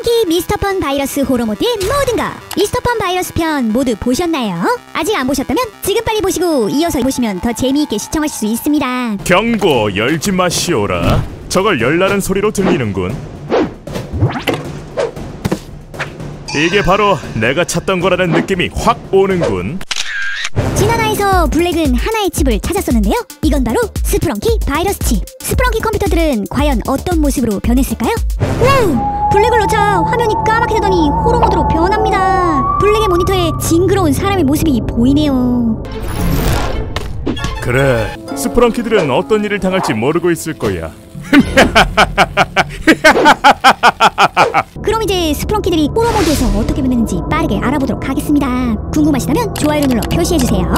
스프렁키 미스터펀 바이러스 호러 모드의 모든 것 미스터펀 바이러스 편 모두 보셨나요? 아직 안 보셨다면 지금 빨리 보시고 이어서 보시면 더 재미있게 시청하실 수 있습니다. 경고, 열지 마시오라. 저걸 열나는 소리로 들리는군. 이게 바로 내가 찾던 거라는 느낌이 확 오는군. 진하나에서 블랙은 하나의 칩을 찾았었는데요. 이건 바로 스프렁키 바이러스 칩. 스프렁키 컴퓨터들은 과연 어떤 모습으로 변했을까요? 와우! 블랙을 넣자 화면이 까맣게 되더니 호러모드로 변합니다. 블랙의 모니터에 징그러운 사람의 모습이 보이네요. 그래, 스프렁키들은 어떤 일을 당할지 모르고 있을 거야. 그럼 이제 스프렁키들이 호러모드에서 어떻게 변했는지 빠르게 알아보도록 하겠습니다. 궁금하시다면 좋아요를 눌러 표시해주세요.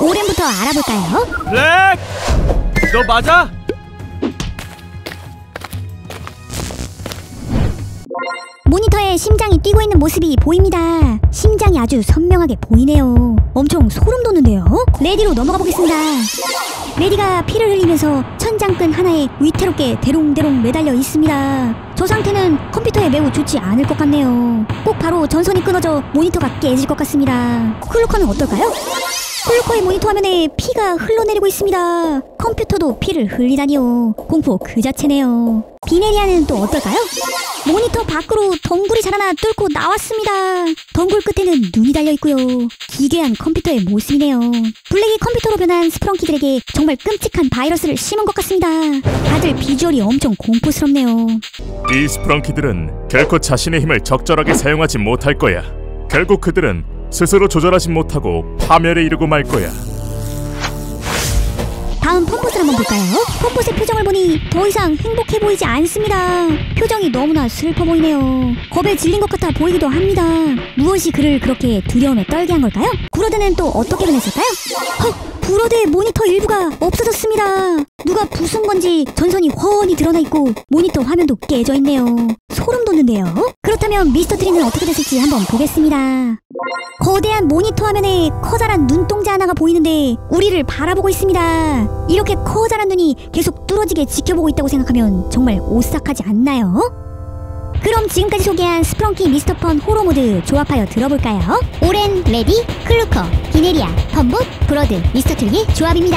오랜부터 알아볼까요? 블랙! 너 맞아? 모니터에 심장이 뛰고 있는 모습이 보입니다. 심장이 아주 선명하게 보이네요. 엄청 소름 돋는데요. 레디로 넘어가 보겠습니다. 레디가 피를 흘리면서 천장끈 하나에 위태롭게 대롱대롱 매달려 있습니다. 저 상태는 컴퓨터에 매우 좋지 않을 것 같네요. 꼭 바로 전선이 끊어져 모니터가 깨질 것 같습니다. 클루커는 어떨까요? 클루커의 모니터 화면에 피가 흘러내리고 있습니다. 컴퓨터도 피를 흘리다니요. 공포 그 자체네요. 비네리아는 또 어떨까요? 모니터 밖으로 덩굴이 자라나 뚫고 나왔습니다. 덩굴 끝에는 눈이 달려있고요. 기괴한 컴퓨터의 모습이네요. 블랙이 컴퓨터로 변한 스프렁키들에게 정말 끔찍한 바이러스를 심은 것 같습니다. 다들 비주얼이 엄청 공포스럽네요. 이 스프렁키들은 결코 자신의 힘을 적절하게 사용하지 못할 거야. 결국 그들은 스스로 조절하지 못하고 파멸에 이르고 말 거야. 다음 펌봇을 한번 볼까요? 펌봇의 표정을 보니 더 이상 행복해 보이지 않습니다. 표정이 너무나 슬퍼 보이네요. 겁에 질린 것 같아 보이기도 합니다. 무엇이 그를 그렇게 두려움에 떨게 한 걸까요? 브로드는 또 어떻게 변했을까요? 헉! 브로드의 모니터 일부가 없어졌습니다. 누가 부순 건지 전선이 훤히 드러나 있고 모니터 화면도 깨져 있네요. 소름 돋는데요. 그렇다면 미스터 트리는 어떻게 됐을지 한번 보겠습니다. 거대한 모니터 화면에 커다란 눈동자 하나가 보이는데 우리를 바라보고 있습니다. 이렇게 커다란 눈이 계속 뚫어지게 지켜보고 있다고 생각하면 정말 오싹하지 않나요? 그럼 지금까지 소개한 스프렁키 미스터펀 호러모드 조합하여 들어볼까요? 오렌, 레디, 클루커, 비네리아, 펌봇, 브로드, 미스터트리의 조합입니다.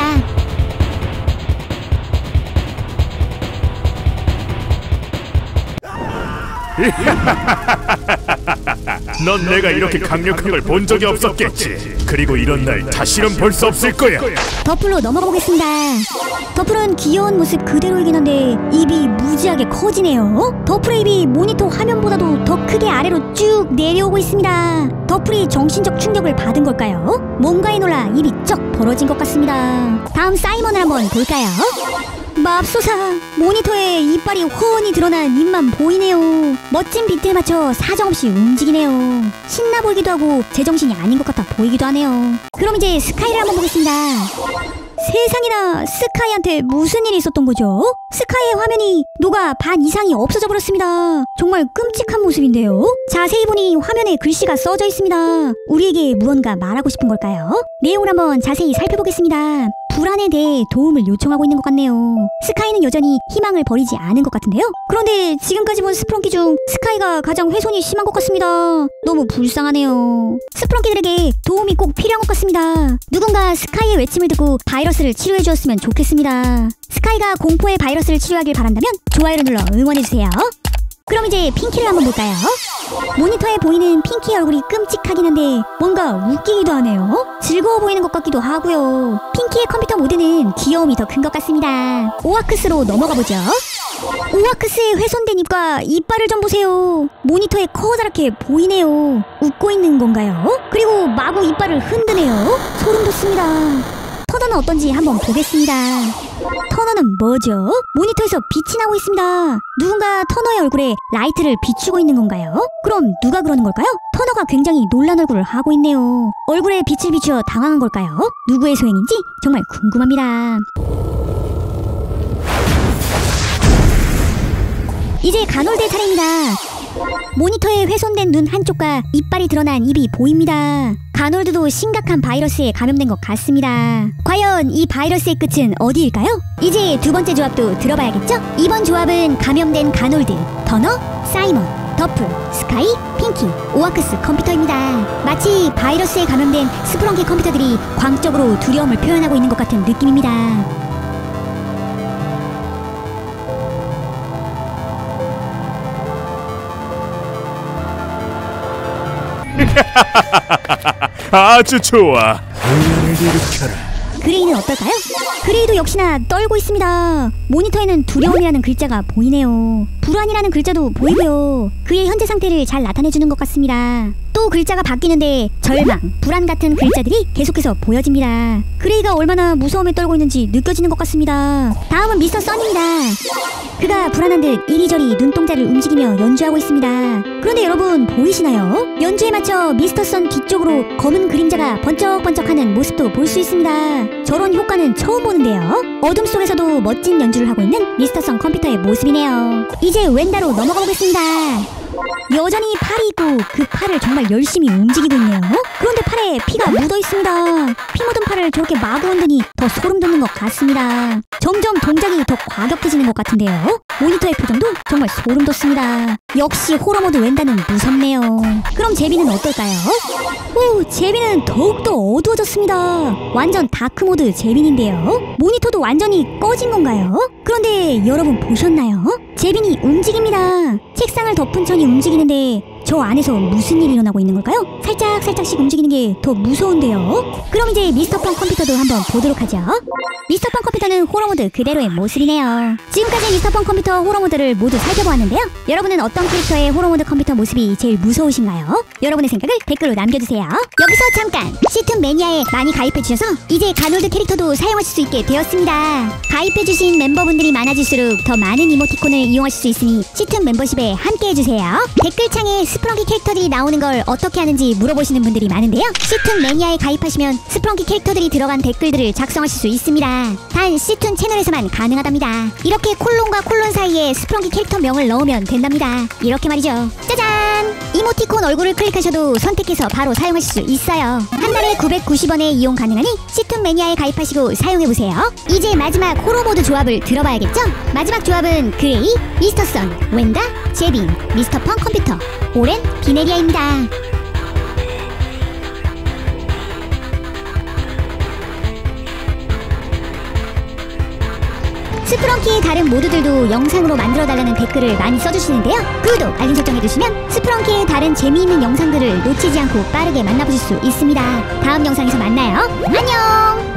넌 내가 이렇게 강력한 걸 본 적이 없었겠지. 그리고 이런 날 다시는 볼 수 없을 거야. 더플로 넘어가 보겠습니다. 더플은 귀여운 모습 그대로이긴 한데 입이 무지하게 커지네요. 더플의 입이 모니터 화면보다도 더 크게 아래로 쭉 내려오고 있습니다. 더플이 정신적 충격을 받은 걸까요? 뭔가에 놀라 입이 쩍 벌어진 것 같습니다. 다음 사이먼을 한번 볼까요? 맙소사, 모니터에 이빨이 훤히 드러난 입만 보이네요. 멋진 비트에 맞춰 사정없이 움직이네요. 신나 보이기도 하고 제정신이 아닌 것 같아 보이기도 하네요. 그럼 이제 스카이를 한번 보겠습니다. 세상에나, 스카이한테 무슨 일이 있었던 거죠? 스카이의 화면이 녹아 반 이상이 없어져 버렸습니다. 정말 끔찍한 모습인데요. 자세히 보니 화면에 글씨가 써져 있습니다. 우리에게 무언가 말하고 싶은 걸까요? 내용을 한번 자세히 살펴보겠습니다. 불안에 대해 도움을 요청하고 있는 것 같네요. 스카이는 여전히 희망을 버리지 않은 것 같은데요. 그런데 지금까지 본 스프렁키 중 스카이가 가장 훼손이 심한 것 같습니다. 너무 불쌍하네요. 스프렁키들에게 도움이 꼭 필요한 것 같습니다. 누군가 스카이의 외침을 듣고 바이러스를 치료해 주었으면 좋겠습니다. 스카이가 공포의 바이러스를 치료하길 바란다면 좋아요를 눌러 응원해주세요. 그럼 이제 핑키를 한번 볼까요? 모니터에 보이는 핑키의 얼굴이 끔찍하긴 한데 뭔가 웃기기도 하네요. 즐거워 보이는 것 같기도 하고요. 핑키의 컴퓨터 모드는 귀여움이 더 큰 것 같습니다. 오아크스로 넘어가 보죠. 오아크스의 훼손된 입과 이빨을 좀 보세요. 모니터에 커다랗게 보이네요. 웃고 있는 건가요? 그리고 마구 이빨을 흔드네요. 소름 돋습니다. 터너는 어떤지 한번 보겠습니다. 터너는 뭐죠? 모니터에서 빛이 나고 있습니다. 누군가 터너의 얼굴에 라이트를 비추고 있는 건가요? 그럼 누가 그러는 걸까요? 터너가 굉장히 놀란 얼굴을 하고 있네요. 얼굴에 빛을 비추어 당황한 걸까요? 누구의 소행인지 정말 궁금합니다. 이제 가놀드의 차례입니다. 모니터에 훼손된 눈 한쪽과 이빨이 드러난 입이 보입니다. 가놀드도 심각한 바이러스에 감염된 것 같습니다. 과연 이 바이러스의 끝은 어디일까요? 이제 두 번째 조합도 들어봐야겠죠? 이번 조합은 감염된 가놀드, 터너, 사이먼. 더프, 스카이, 핑키, 오아크스 컴퓨터입니다. 마치 바이러스에 감염된 스프렁키 컴퓨터들이 광적으로 두려움을 표현하고 있는 것 같은 느낌입니다. 아주 좋아. 혼란을 일으켜라. 그레이는 어떨까요? 그레이도 역시나 떨고 있습니다. 모니터에는 두려움이라는 글자가 보이네요. 불안이라는 글자도 보이고요. 그의 현재 상태를 잘 나타내주는 것 같습니다. 또 글자가 바뀌는데 절망, 불안 같은 글자들이 계속해서 보여집니다. 그레이가 얼마나 무서움에 떨고 있는지 느껴지는 것 같습니다. 다음은 미스터 선입니다. 그가 불안한 듯 이리저리 눈동자를 움직이며 연주하고 있습니다. 그런데 여러분 보이시나요? 연주에 맞춰 미스터 선 뒤쪽으로 검은 그림자가 번쩍번쩍하는 모습도 볼 수 있습니다. 저런 효과는 처음 보는데요. 어둠 속에서도 멋진 연주를 하고 있는 미스터 선 컴퓨터의 모습이네요. 이제 웬다로 넘어가 보겠습니다. 여전히 팔이 있고 그 팔을 정말 열심히 움직이고 있네요. 그런데 팔에 피가 묻어 있습니다. 피 묻은 팔을 저렇게 마구 흔드니 더 소름 돋는 것 같습니다. 점점 동작이 더 과격해지는 것 같은데요. 모니터의 표정도 정말 소름 돋습니다. 역시 호러모드 웬다는 무섭네요. 그럼 제비는 어떨까요? 오, 제비는 더욱더 어두워졌습니다. 완전 다크모드 제빈인데요. 모니터도 완전히 꺼진 건가요? 그런데 여러분 보셨나요? 제빈이 움직입니다. 책상을 덮은 천이 움직이는데 저 안에서 무슨 일이 일어나고 있는 걸까요? 살짝씩 움직이는 게 더 무서운데요. 그럼 이제 미스터 펑 컴퓨터도 한번 보도록 하죠. 미스터 펑 컴퓨터는 호러모드 그대로의 모습이네요. 지금까지 미스터 펑 컴퓨터 호러모드를 모두 살펴보았는데요. 여러분은 어떤 캐릭터의 호러모드 컴퓨터 모습이 제일 무서우신가요? 여러분의 생각을 댓글로 남겨주세요. 여기서 잠깐! 시툰 매니아에 많이 가입해주셔서 이제 가놀드 캐릭터도 사용하실 수 있게 되었습니다. 가입해주신 멤버분들이 많아질수록 더 많은 이모티콘을 이용하실 수 있으니 시툰 멤버십에 함께해주세요. 댓글창에 스프렁키 캐릭터들이 나오는 걸 어떻게 하는지 물어보시는 분들이 많은데요. 시툰 매니아에 가입하시면 스프렁키 캐릭터들이 들어간 댓글들을 작성하실 수 있습니다. 단 시툰 채널에서만 가능하답니다. 이렇게 콜론과 콜론 사이에 스프렁키 캐릭터 명을 넣으면 된답니다. 이렇게 말이죠. 짜잔! 이모티콘 얼굴을 클릭하셔도 선택해서 바로 사용하실 수 있어요. 한 달에 990원에 이용 가능하니 시툰 매니아에 가입하시고 사용해보세요. 이제 마지막 호러모드 조합을 들어봐야겠죠? 마지막 조합은 그레이, 미스터 선, 웬다, 제빈, 미스터 펑 컴퓨터, 오렌, 비네리아입니다. 스프렁키의 다른 모드들도 영상으로 만들어달라는 댓글을 많이 써주시는데요. 구독, 알림 설정해주시면 스프렁키의 다른 재미있는 영상들을 놓치지 않고 빠르게 만나보실 수 있습니다. 다음 영상에서 만나요. 안녕!